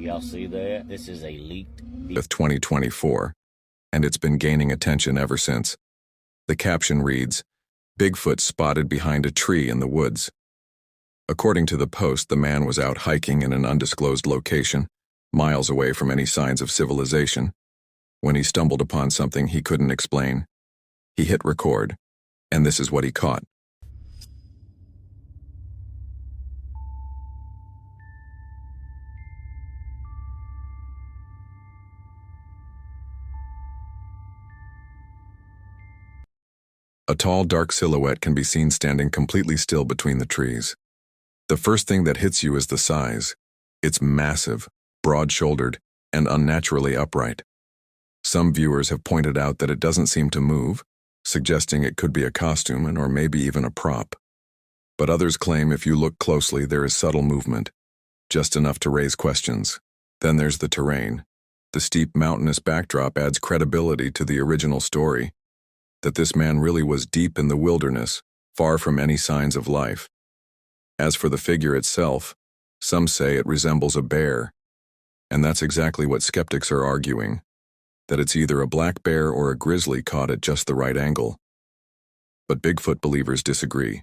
Y'all see that? This is a leaked With 2024, and it's been gaining attention ever since. The caption reads, "Bigfoot spotted behind a tree in the woods." According to the post, the man was out hiking in an undisclosed location, miles away from any signs of civilization, when he stumbled upon something he couldn't explain. He hit record, and this is what he caught. A tall, dark silhouette can be seen standing completely still between the trees. The first thing that hits you is the size. It's massive, broad-shouldered, and unnaturally upright. Some viewers have pointed out that it doesn't seem to move, suggesting it could be a costume or maybe even a prop. But others claim if you look closely, there is subtle movement, just enough to raise questions. Then there's the terrain. The steep mountainous backdrop adds credibility to the original story, that this man really was deep in the wilderness, far from any signs of life. As for the figure itself, some say it resembles a bear, and that's exactly what skeptics are arguing, that it's either a black bear or a grizzly caught at just the right angle. But Bigfoot believers disagree.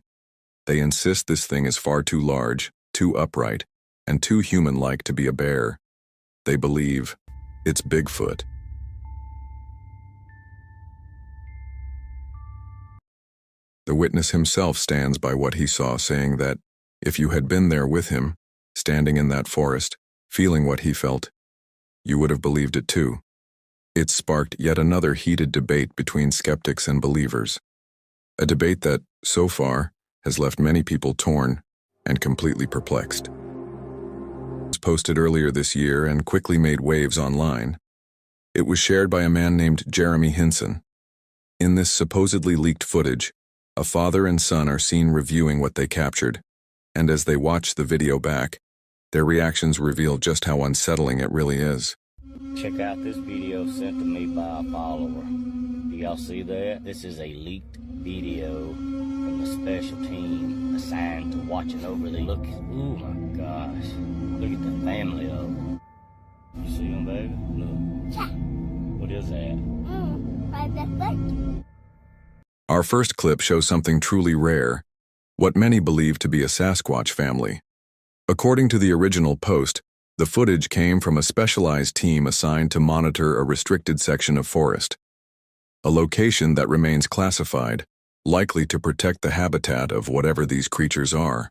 They insist this thing is far too large, too upright, and too human-like to be a bear. They believe it's Bigfoot. The witness himself stands by what he saw, saying that if you had been there with him, standing in that forest, feeling what he felt, you would have believed it too. It sparked yet another heated debate between skeptics and believers. A debate that, so far, has left many people torn and completely perplexed. It was posted earlier this year and quickly made waves online. It was shared by a man named Jeremy Hinson. In this supposedly leaked footage, a father and son are seen reviewing what they captured, and as they watch the video back, their reactions reveal just how unsettling it really is. Check out this video sent to me by a follower. Do y'all see that? This is a leaked video from the special team assigned to watching over the look. Oh my gosh. Look at the family of them. You see them, baby? Look. Yeah. What is that? My Bigfoot. Our first clip shows something truly rare, what many believe to be a Sasquatch family. According to the original post, the footage came from a specialized team assigned to monitor a restricted section of forest, a location that remains classified, likely to protect the habitat of whatever these creatures are.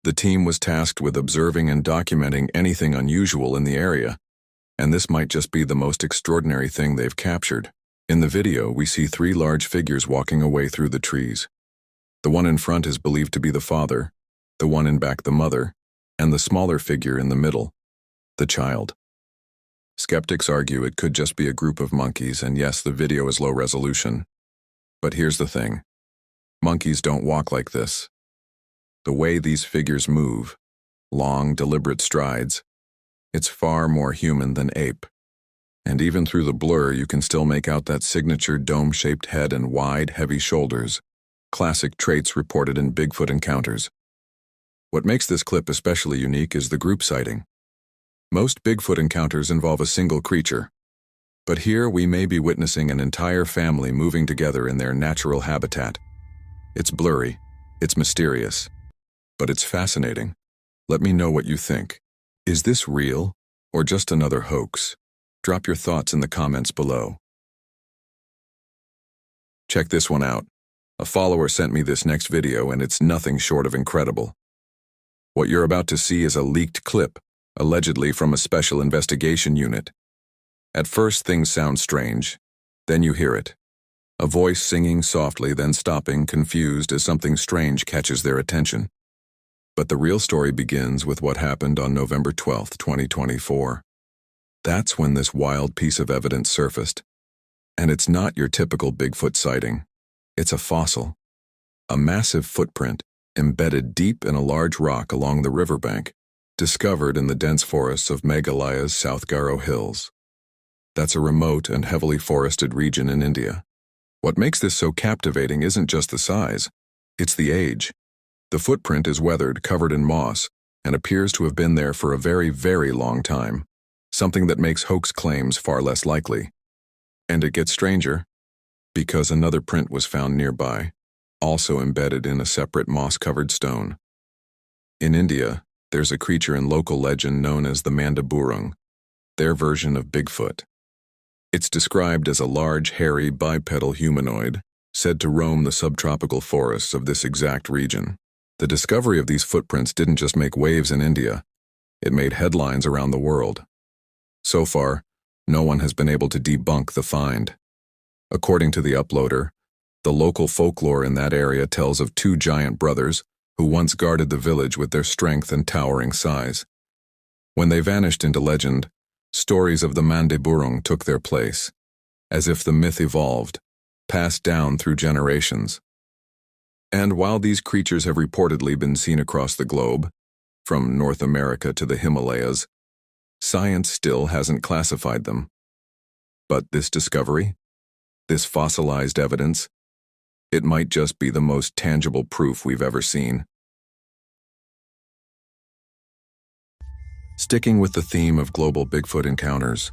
The team was tasked with observing and documenting anything unusual in the area, and this might just be the most extraordinary thing they've captured. In the video, we see three large figures walking away through the trees. The one in front is believed to be the father, the one in back the mother, and the smaller figure in the middle, the child. Skeptics argue it could just be a group of monkeys, and yes, the video is low resolution. But here's the thing. Monkeys don't walk like this. The way these figures move, long, deliberate strides, it's far more human than ape. And even through the blur, you can still make out that signature dome-shaped head and wide, heavy shoulders, classic traits reported in Bigfoot encounters. What makes this clip especially unique is the group sighting. Most Bigfoot encounters involve a single creature, but here we may be witnessing an entire family moving together in their natural habitat. It's blurry, it's mysterious, but it's fascinating. Let me know what you think. Is this real, or just another hoax? Drop your thoughts in the comments below. Check this one out. A follower sent me this next video, and it's nothing short of incredible. What you're about to see is a leaked clip, allegedly from a special investigation unit. At first, things sound strange. Then you hear it. A voice singing softly, then stopping, confused as something strange catches their attention. But the real story begins with what happened on November 12, 2024. That's when this wild piece of evidence surfaced. And it's not your typical Bigfoot sighting. It's a fossil. A massive footprint embedded deep in a large rock along the riverbank, discovered in the dense forests of Meghalaya's South Garo Hills. That's a remote and heavily forested region in India. What makes this so captivating isn't just the size, it's the age. The footprint is weathered, covered in moss, and appears to have been there for a very, very long time, something that makes hoax claims far less likely. And it gets stranger, because another print was found nearby, also embedded in a separate moss-covered stone. In India, there's a creature in local legend known as the Mandaburung, their version of Bigfoot. It's described as a large, hairy, bipedal humanoid, said to roam the subtropical forests of this exact region. The discovery of these footprints didn't just make waves in India, it made headlines around the world. So far, no one has been able to debunk the find. According to the uploader, the local folklore in that area tells of two giant brothers who once guarded the village with their strength and towering size. When they vanished into legend, stories of the Mandaburung took their place, as if the myth evolved, passed down through generations. And while these creatures have reportedly been seen across the globe, from North America to the Himalayas, science still hasn't classified them. But this discovery, this fossilized evidence, it might just be the most tangible proof we've ever seen. Sticking with the theme of global Bigfoot encounters,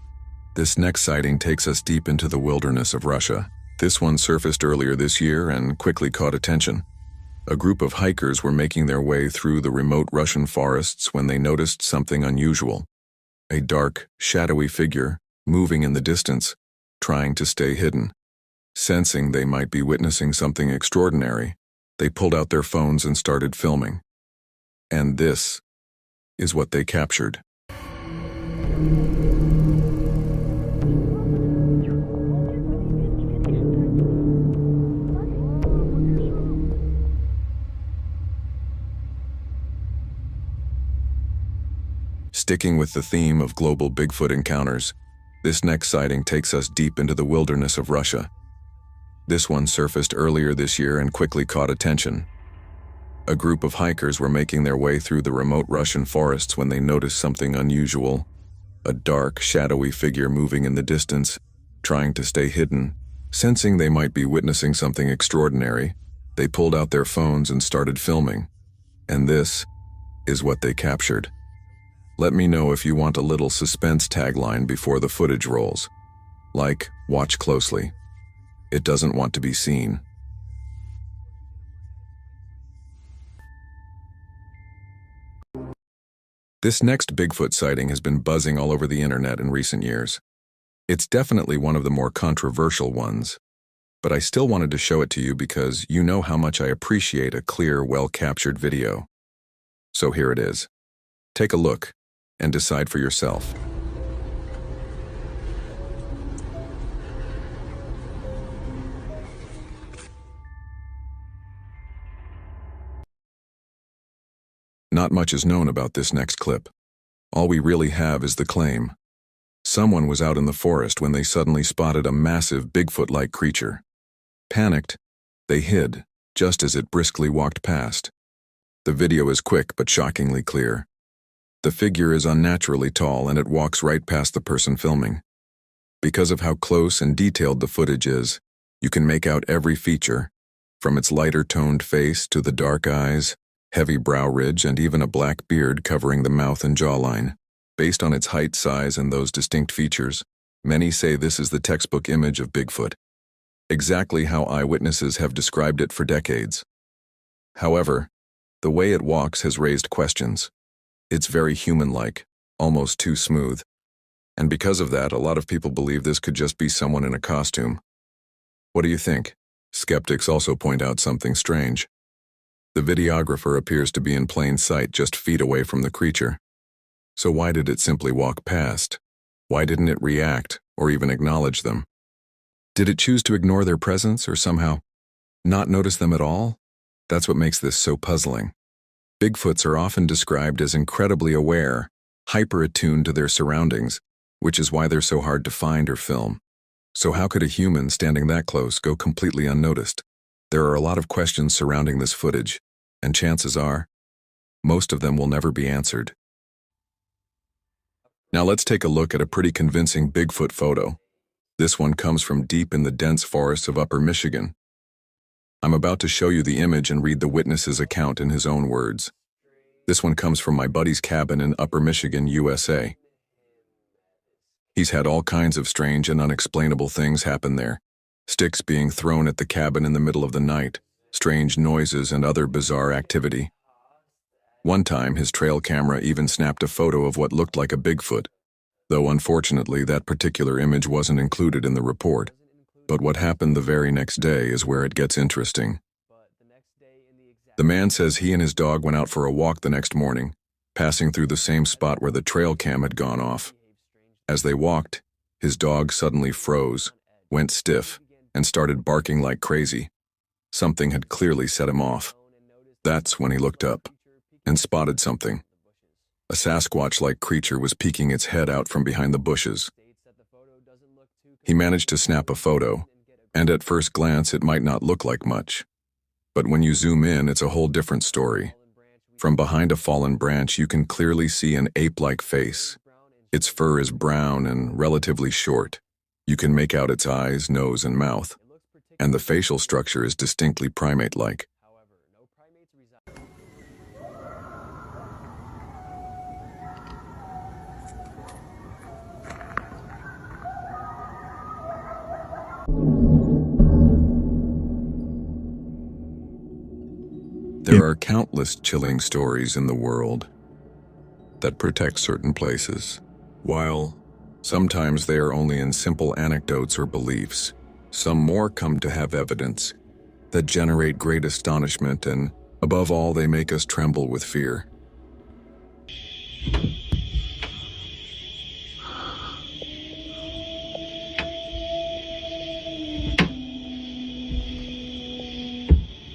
this next sighting takes us deep into the wilderness of Russia. This one surfaced earlier this year and quickly caught attention. A group of hikers were making their way through the remote Russian forests when they noticed something unusual. A dark, shadowy figure moving in the distance, trying to stay hidden. Sensing they might be witnessing something extraordinary, they pulled out their phones and started filming. And this is what they captured. Sticking with the theme of global Bigfoot encounters, this next sighting takes us deep into the wilderness of Russia. This one surfaced earlier this year and quickly caught attention. A group of hikers were making their way through the remote Russian forests when they noticed something unusual. A dark, shadowy figure moving in the distance, trying to stay hidden. Sensing they might be witnessing something extraordinary, they pulled out their phones and started filming. And this is what they captured. Let me know if you want a little suspense tagline before the footage rolls. Like, watch closely. It doesn't want to be seen. This next Bigfoot sighting has been buzzing all over the internet in recent years. It's definitely one of the more controversial ones, but I still wanted to show it to you because you know how much I appreciate a clear, well-captured video. So here it is. Take a look and decide for yourself. Not much is known about this next clip. All we really have is the claim. Someone was out in the forest when they suddenly spotted a massive Bigfoot-like creature. Panicked, they hid, just as it briskly walked past. The video is quick but shockingly clear. The figure is unnaturally tall and it walks right past the person filming. Because of how close and detailed the footage is, you can make out every feature, from its lighter-toned face to the dark eyes, heavy brow ridge, and even a black beard covering the mouth and jawline. Based on its height, size, and those distinct features, many say this is the textbook image of Bigfoot, exactly how eyewitnesses have described it for decades. However, the way it walks has raised questions. It's very human-like, almost too smooth. And because of that, a lot of people believe this could just be someone in a costume. What do you think? Skeptics also point out something strange. The videographer appears to be in plain sight just feet away from the creature. So why did it simply walk past? Why didn't it react or even acknowledge them? Did it choose to ignore their presence or somehow not notice them at all? That's what makes this so puzzling. Bigfoots are often described as incredibly aware, hyper-attuned to their surroundings, which is why they're so hard to find or film. So how could a human standing that close go completely unnoticed? There are a lot of questions surrounding this footage, and chances are, most of them will never be answered. Now let's take a look at a pretty convincing Bigfoot photo. This one comes from deep in the dense forests of Upper Michigan. I'm about to show you the image and read the witness's account in his own words. This one comes from my buddy's cabin in Upper Michigan, USA. He's had all kinds of strange and unexplainable things happen there. Sticks being thrown at the cabin in the middle of the night, strange noises and other bizarre activity. One time, his trail camera even snapped a photo of what looked like a Bigfoot, though unfortunately that particular image wasn't included in the report. But what happened the very next day is where it gets interesting. The man says he and his dog went out for a walk the next morning, passing through the same spot where the trail cam had gone off. As they walked, his dog suddenly froze, went stiff, and started barking like crazy. Something had clearly set him off. That's when he looked up and spotted something. A Sasquatch-like creature was peeking its head out from behind the bushes. He managed to snap a photo, and at first glance it might not look like much. But when you zoom in, it's a whole different story. From behind a fallen branch, you can clearly see an ape-like face. Its fur is brown and relatively short. You can make out its eyes, nose, and mouth. And the facial structure is distinctly primate-like. There are countless chilling stories in the world that protect certain places. While sometimes they are only in simple anecdotes or beliefs, some more come to have evidence that generate great astonishment, and above all, they make us tremble with fear.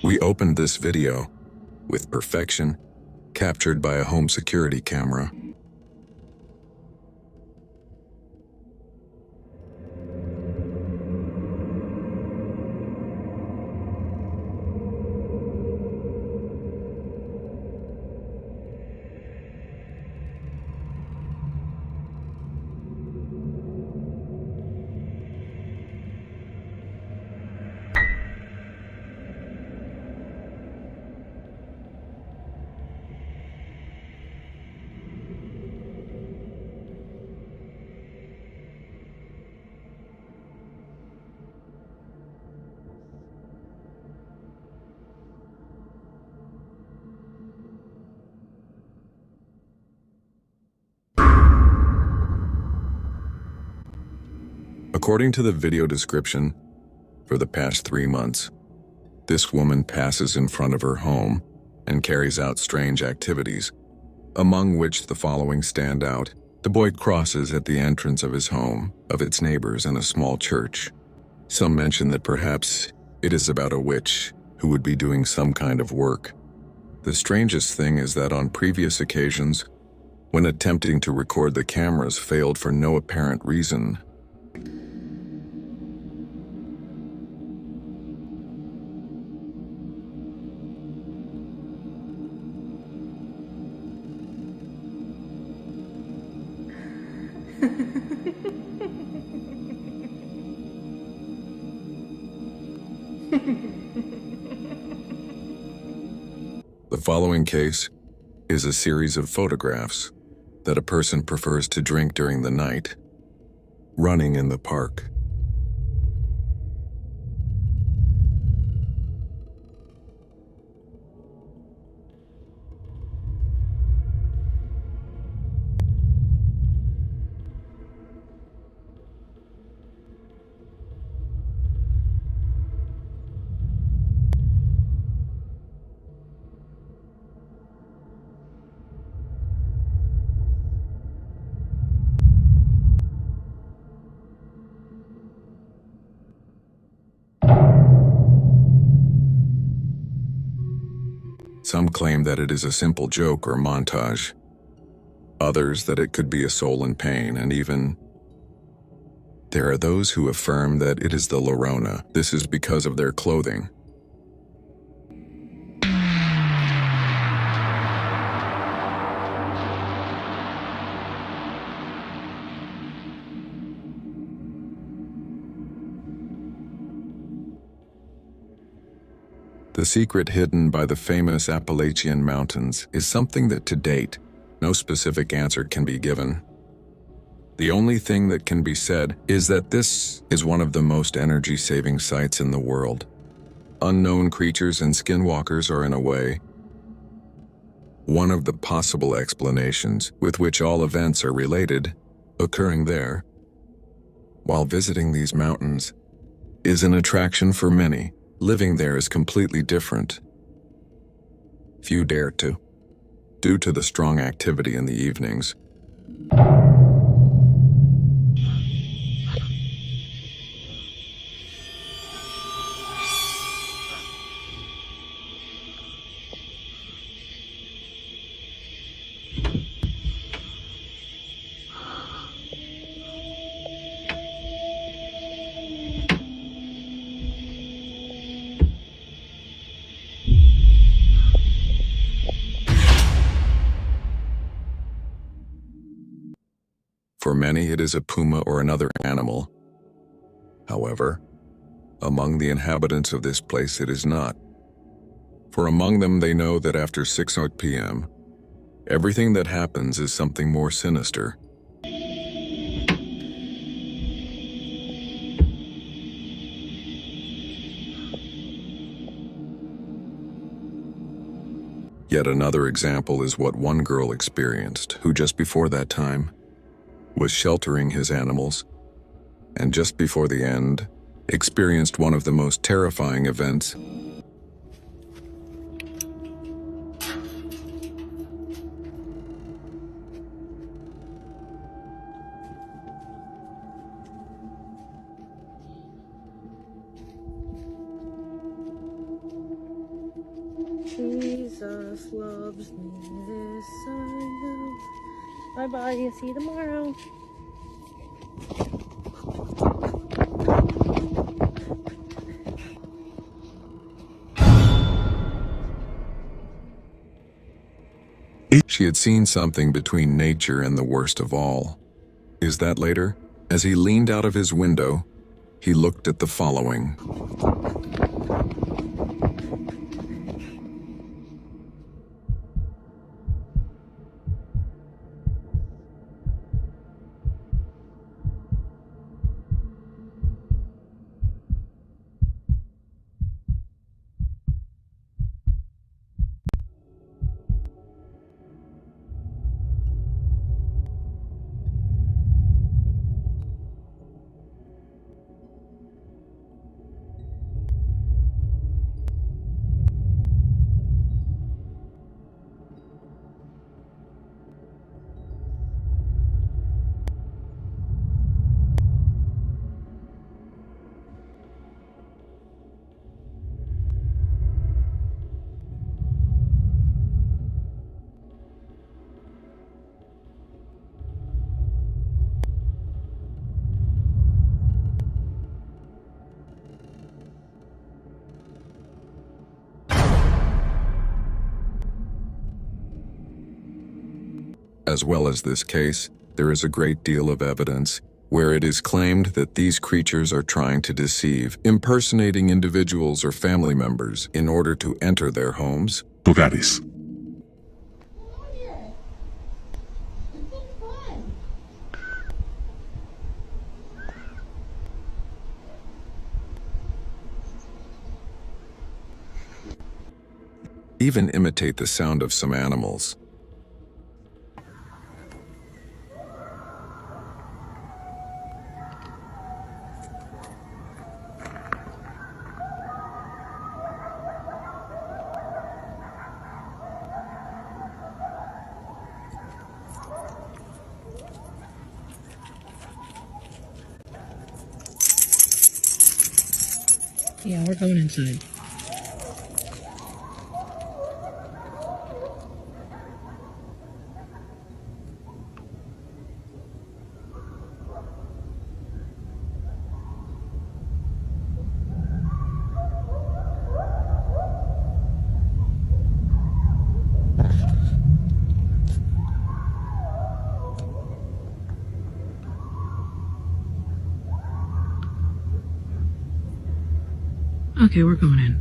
We opened this video with perfection, captured by a home security camera. According to the video description, for the past 3 months, this woman passes in front of her home and carries out strange activities, among which the following stand out. The boy crosses at the entrance of his home, of its neighbors, and a small church. Some mention that perhaps it is about a witch who would be doing some kind of work. The strangest thing is that on previous occasions, when attempting to record, the cameras failed for no apparent reason. The following case is a series of photographs that a person prefers to drink during the night, running in the park. Some claim that it is a simple joke or montage. Others that it could be a soul in pain, and even there are those who affirm that it is the Llorona. This is because of their clothing. The secret hidden by the famous Appalachian Mountains is something that to date, no specific answer can be given. The only thing that can be said is that this is one of the most energy-saving sites in the world. Unknown creatures and skinwalkers are, in a way, one of the possible explanations with which all events are related, occurring there. While visiting these mountains is an attraction for many, living there is completely different. Few dare to, due to the strong activity in the evenings. For many, it is a puma or another animal. However, among the inhabitants of this place, it is not. For among them, they know that after 6 p.m., everything that happens is something more sinister. Yet another example is what one girl experienced, who just before that time was sheltering his animals, and just before the end, experienced one of the most terrifying events. Jesus loves me, this I know. Bye-bye, see you tomorrow. She had seen something between nature and the worst of all. Is that later? As he leaned out of his window, he looked at the following. As well as this case, there is a great deal of evidence where it is claimed that these creatures are trying to deceive, impersonating individuals or family members in order to enter their homes. Hogares. Even imitate the sound of some animals. Yeah, we're going inside. Okay, we're going in.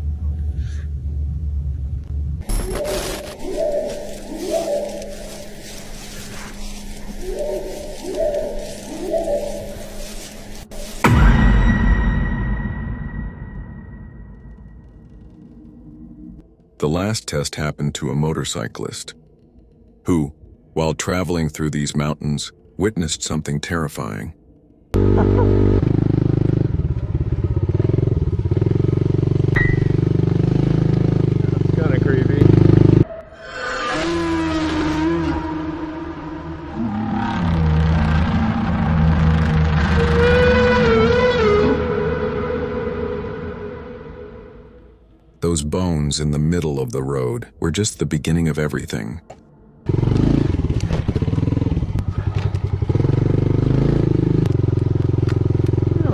last test happened to a motorcyclist who, while traveling through these mountains, witnessed something terrifying. That's kind of creepy. Those bones in the middle of the road were just the beginning of everything.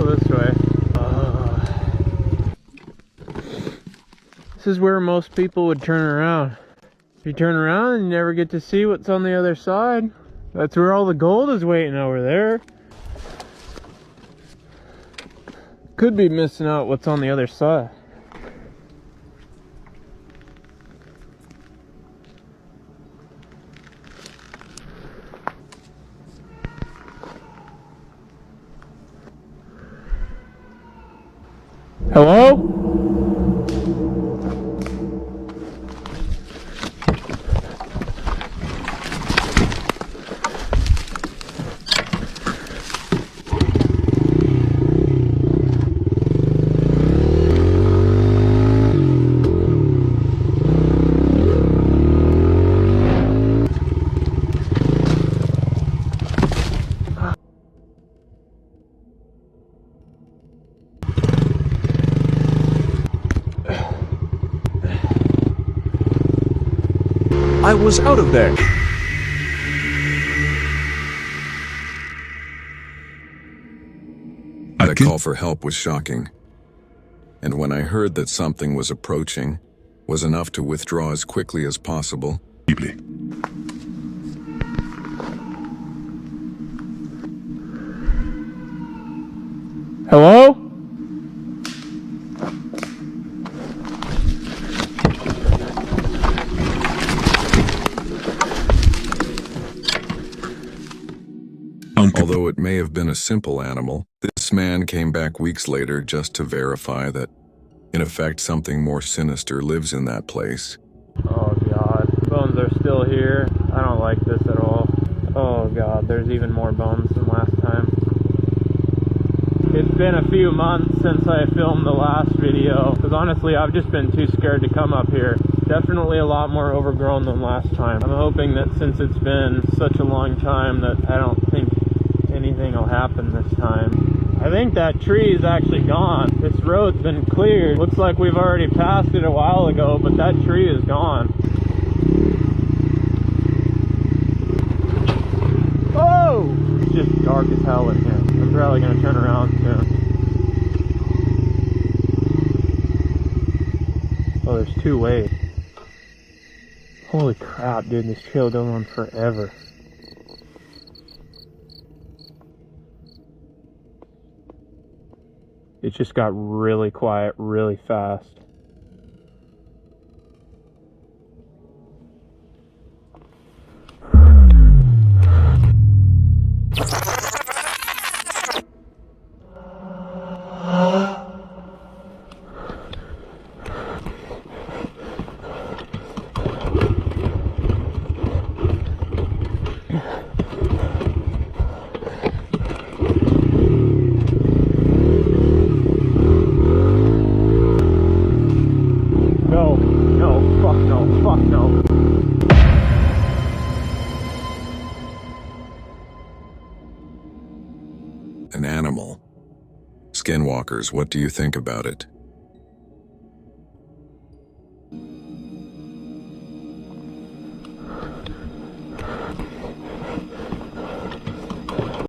This way. This is where most people would turn around. If you turn around, you never get to see what's on the other side. That's where all the gold is waiting over there. Could be missing out what's on the other side. Hello? I was out of there. The call for help was shocking. And when I heard that something was approaching, was enough to withdraw as quickly as possible. Hello? Although it may have been a simple animal, this man came back weeks later just to verify that, in effect, something more sinister lives in that place. Oh god, the bones are still here. I don't like this at all. Oh god, there's even more bones than last time. It's been a few months since I filmed the last video, because honestly I've just been too scared to come up here. Definitely a lot more overgrown than last time. I'm hoping that since it's been such a long time that I don't think anything will happen this time. I think that tree is actually gone. This road's been cleared. Looks like we've already passed it a while ago, but that tree is gone. Oh! It's just dark as hell in here. I'm probably gonna turn around soon. Oh, there's two ways. Holy crap, dude, this trail goes on forever. It just got really quiet really fast. Fuck no. An animal. Skinwalkers, what do you think about it?